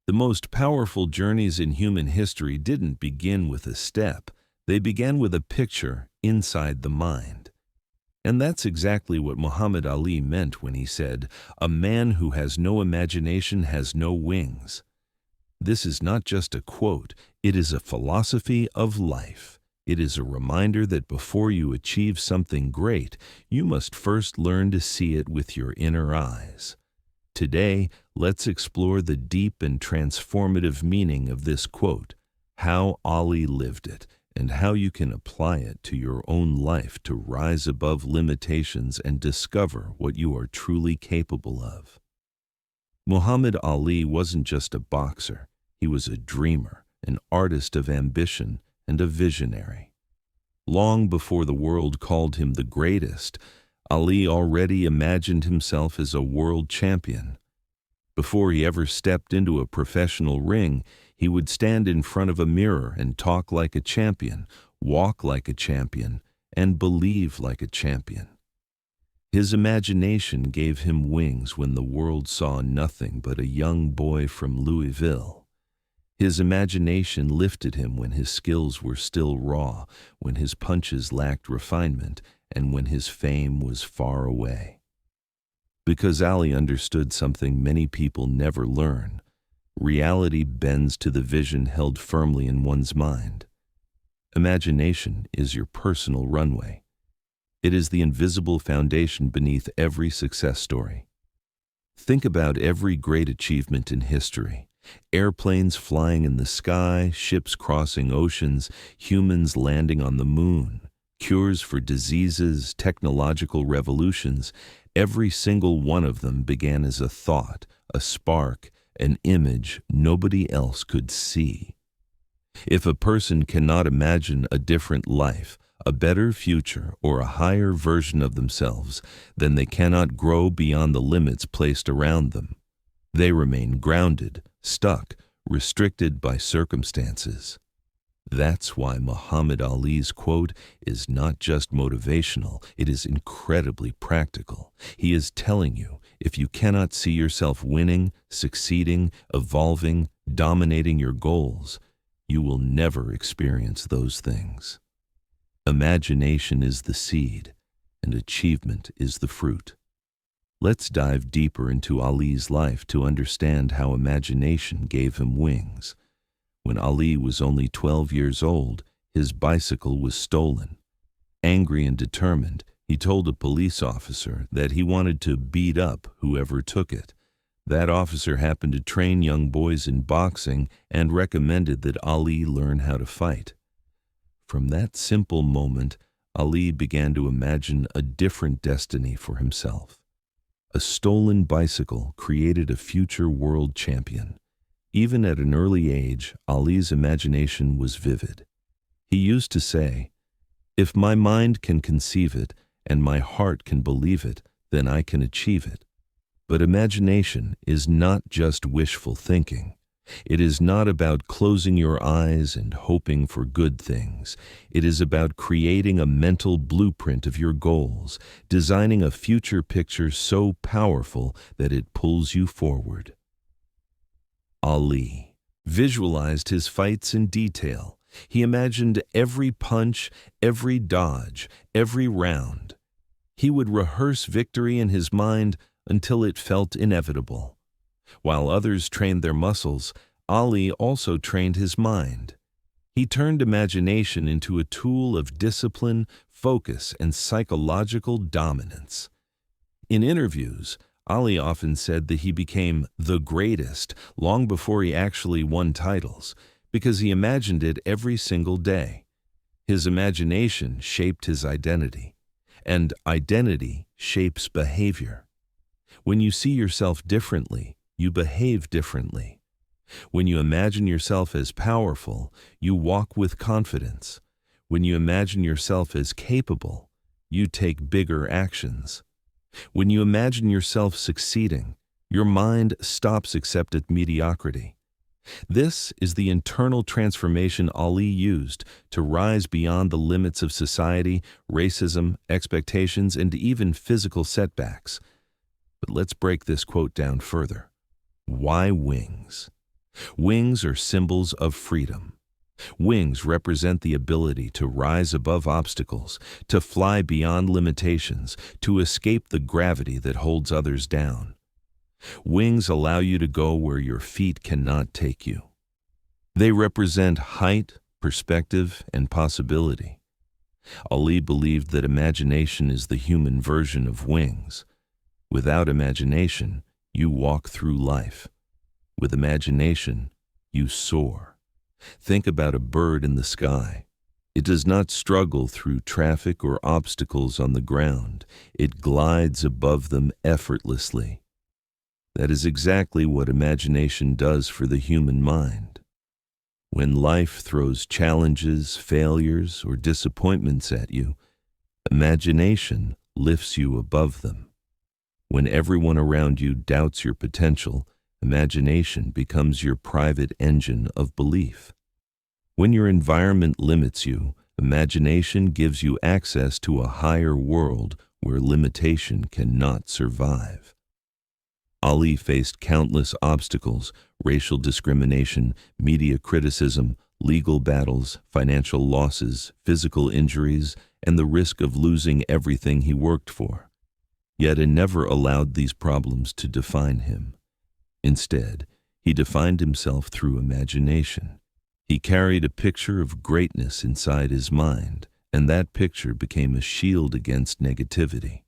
The most powerful journeys in human history didn't begin with a step. They began with a picture inside the mind. And that's exactly what Muhammad Ali meant when he said, "A man who has no imagination has no wings." This is not just a quote, it is a philosophy of life. It is a reminder that before you achieve something great, you must first learn to see it with your inner eyes. Today, let's explore the deep and transformative meaning of this quote, how Ali lived it, and how you can apply it to your own life to rise above limitations and discover what you are truly capable of. Muhammad Ali wasn't just a boxer, he was a dreamer, an artist of ambition, and a visionary. Long before the world called him the greatest, Ali already imagined himself as a world champion. Before he ever stepped into a professional ring, he would stand in front of a mirror and talk like a champion, walk like a champion, and believe like a champion. His imagination gave him wings when the world saw nothing but a young boy from Louisville. His imagination lifted him when his skills were still raw, when his punches lacked refinement, and when his fame was far away. Because Ali understood something many people never learn, reality bends to the vision held firmly in one's mind. Imagination is your personal runway. It is the invisible foundation beneath every success story. Think about every great achievement in history. Airplanes flying in the sky, ships crossing oceans, humans landing on the moon, cures for diseases, technological revolutions. Every single one of them began as a thought, a spark, an image nobody else could see. If a person cannot imagine a different life, a better future, or a higher version of themselves, then they cannot grow beyond the limits placed around them. They remain grounded, stuck, restricted by circumstances. That's why Muhammad Ali's quote is not just motivational, it is incredibly practical. He is telling you, if you cannot see yourself winning, succeeding, evolving, dominating your goals, you will never experience those things. Imagination is the seed, and achievement is the fruit. Let's dive deeper into Ali's life to understand how imagination gave him wings. When Ali was only 12 years old, his bicycle was stolen. Angry and determined, he told a police officer that he wanted to beat up whoever took it. That officer happened to train young boys in boxing and recommended that Ali learn how to fight. From that simple moment, Ali began to imagine a different destiny for himself. A stolen bicycle created a future world champion. Even at an early age, Ali's imagination was vivid. He used to say, "If my mind can conceive it and my heart can believe it, then I can achieve it." But imagination is not just wishful thinking. It is not about closing your eyes and hoping for good things. It is about creating a mental blueprint of your goals, designing a future picture so powerful that it pulls you forward. Ali visualized his fights in detail. He imagined every punch, every dodge, every round. He would rehearse victory in his mind until it felt inevitable. While others trained their muscles, Ali also trained his mind. He turned imagination into a tool of discipline, focus, and psychological dominance. In interviews, Ali often said that he became the greatest long before he actually won titles, because he imagined it every single day. His imagination shaped his identity, and identity shapes behavior. When you see yourself differently, you behave differently. When you imagine yourself as powerful, you walk with confidence. When you imagine yourself as capable, you take bigger actions. When you imagine yourself succeeding, your mind stops accepting mediocrity. This is the internal transformation Ali used to rise beyond the limits of society, racism, expectations, and even physical setbacks. But let's break this quote down further. Why wings? Wings are symbols of freedom. Wings represent the ability to rise above obstacles, to fly beyond limitations, to escape the gravity that holds others down. Wings allow you to go where your feet cannot take you. They represent height, perspective, and possibility. Ali believed that imagination is the human version of wings. Without imagination, you walk through life. With imagination, you soar. Think about a bird in the sky. It does not struggle through traffic or obstacles on the ground. It glides above them effortlessly. That is exactly what imagination does for the human mind. When life throws challenges, failures, or disappointments at you, imagination lifts you above them. When everyone around you doubts your potential, imagination becomes your private engine of belief. When your environment limits you, imagination gives you access to a higher world where limitation cannot survive. Ali faced countless obstacles: racial discrimination, media criticism, legal battles, financial losses, physical injuries, and the risk of losing everything he worked for. Yet he never allowed these problems to define him. Instead, he defined himself through imagination. He carried a picture of greatness inside his mind, and that picture became a shield against negativity.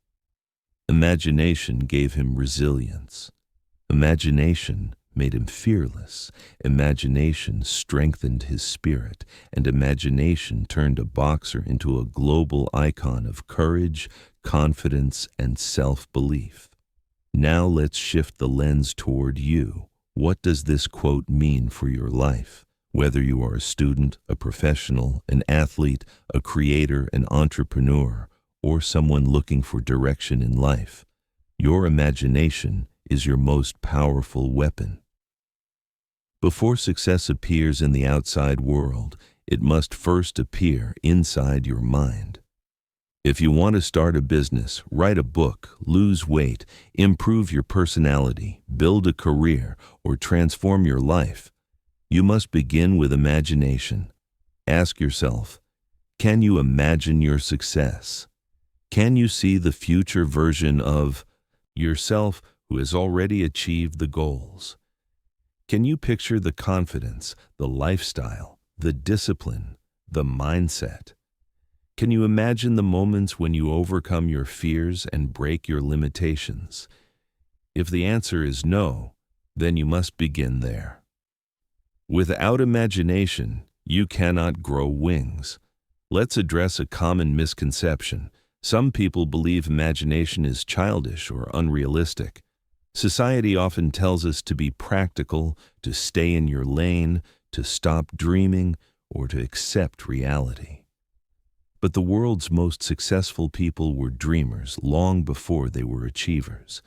Imagination gave him resilience. Imagination made him fearless. Imagination strengthened his spirit, and imagination turned a boxer into a global icon of courage, confidence, and self-belief. Now let's shift the lens toward you. What does this quote mean for your life? Whether you are a student, a professional, an athlete, a creator, an entrepreneur, or someone looking for direction in life, your imagination is your most powerful weapon. Before success appears in the outside world, it must first appear inside your mind. If you want to start a business, write a book, lose weight, improve your personality, build a career, or transform your life, you must begin with imagination. Ask yourself, can you imagine your success? Can you see the future version of yourself who has already achieved the goals? Can you picture the confidence, the lifestyle, the discipline, the mindset? Can you imagine the moments when you overcome your fears and break your limitations? If the answer is no, then you must begin there. Without imagination, you cannot grow wings. Let's address a common misconception. Some people believe imagination is childish or unrealistic. Society often tells us to be practical, to stay in your lane, to stop dreaming, or to accept reality. But the world's most successful people were dreamers long before they were achievers.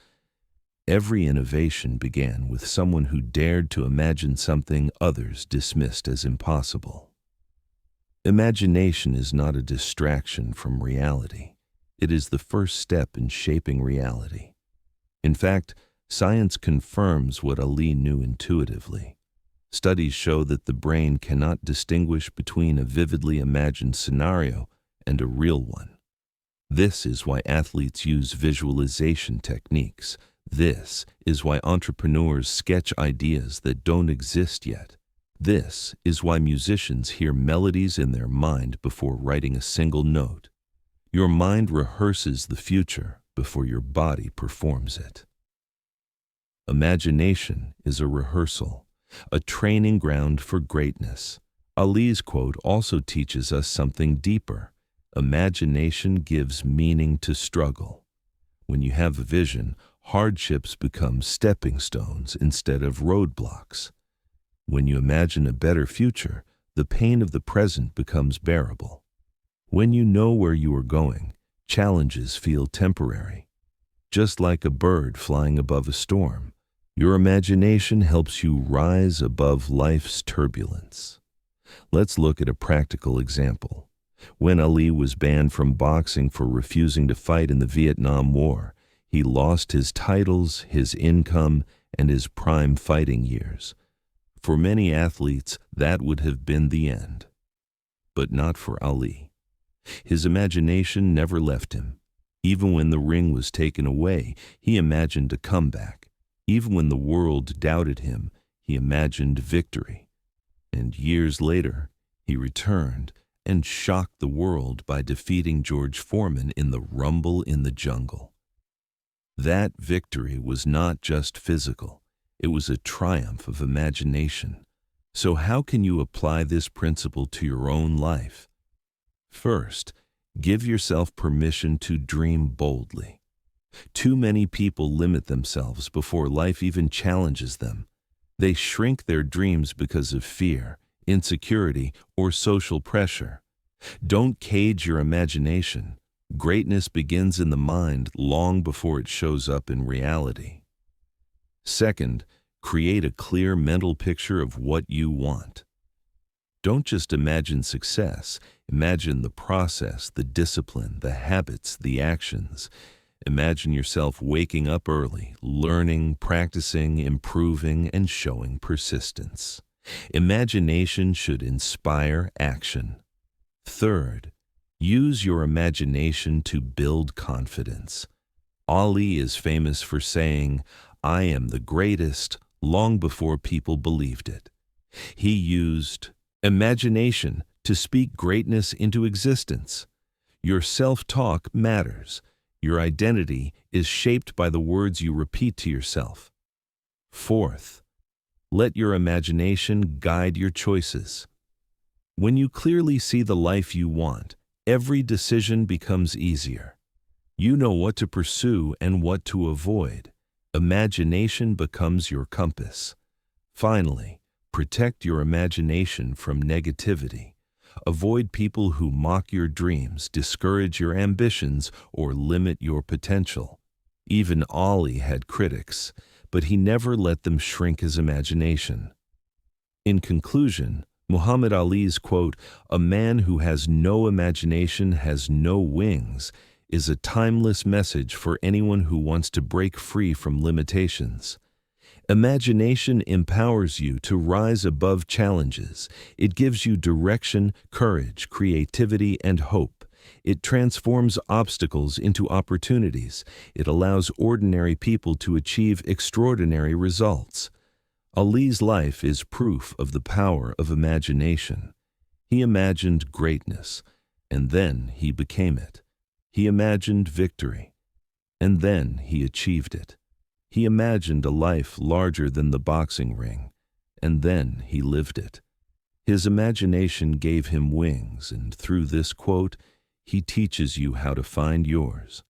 Every innovation began with someone who dared to imagine something others dismissed as impossible. Imagination is not a distraction from reality. It is the first step in shaping reality. In fact, science confirms what Ali knew intuitively. Studies show that the brain cannot distinguish between a vividly imagined scenario and a real one. This is why athletes use visualization techniques. This is why entrepreneurs sketch ideas that don't exist yet. This is why musicians hear melodies in their mind before writing a single note. Your mind rehearses the future before your body performs it. Imagination is a rehearsal, a training ground for greatness. Ali's quote also teaches us something deeper. Imagination gives meaning to struggle. When you have a vision, hardships become stepping stones instead of roadblocks. When you imagine a better future, the pain of the present becomes bearable. When you know where you are going, challenges feel temporary. Just like a bird flying above a storm, your imagination helps you rise above life's turbulence. Let's look at a practical example. When Ali was banned from boxing for refusing to fight in the Vietnam War, he lost his titles, his income, and his prime fighting years. For many athletes, that would have been the end. But not for Ali. His imagination never left him. Even when the ring was taken away, he imagined a comeback. Even when the world doubted him, he imagined victory. And years later, he returned and shocked the world by defeating George Foreman in the Rumble in the Jungle. That victory was not just physical. It was a triumph of imagination. So how can you apply this principle to your own life? First, give yourself permission to dream boldly. Too many people limit themselves before life even challenges them. They shrink their dreams because of fear, insecurity, or social pressure. Don't cage your imagination. Greatness begins in the mind long before it shows up in reality. Second, create a clear mental picture of what you want. Don't just imagine success. Imagine the process, the discipline, the habits, the actions. Imagine yourself waking up early, learning, practicing, improving, and showing persistence. Imagination should inspire action. Third, use your imagination to build confidence. Ali is famous for saying, "I am the greatest," long before people believed it. He used imagination to speak greatness into existence. Your self-talk matters. Your identity is shaped by the words you repeat to yourself. Fourth, let your imagination guide your choices. When you clearly see the life you want, every decision becomes easier. You know what to pursue and what to avoid. Imagination becomes your compass. Finally, protect your imagination from negativity. Avoid people who mock your dreams, discourage your ambitions, or limit your potential. Even Ali had critics, but he never let them shrink his imagination. In conclusion, Muhammad Ali's quote, "A man who has no imagination has no wings," is a timeless message for anyone who wants to break free from limitations. Imagination empowers you to rise above challenges. It gives you direction, courage, creativity, and hope. It transforms obstacles into opportunities. It allows ordinary people to achieve extraordinary results. Ali's life is proof of the power of imagination. He imagined greatness, and then he became it. He imagined victory, and then he achieved it. He imagined a life larger than the boxing ring, and then he lived it. His imagination gave him wings, and through this quote, he teaches you how to find yours.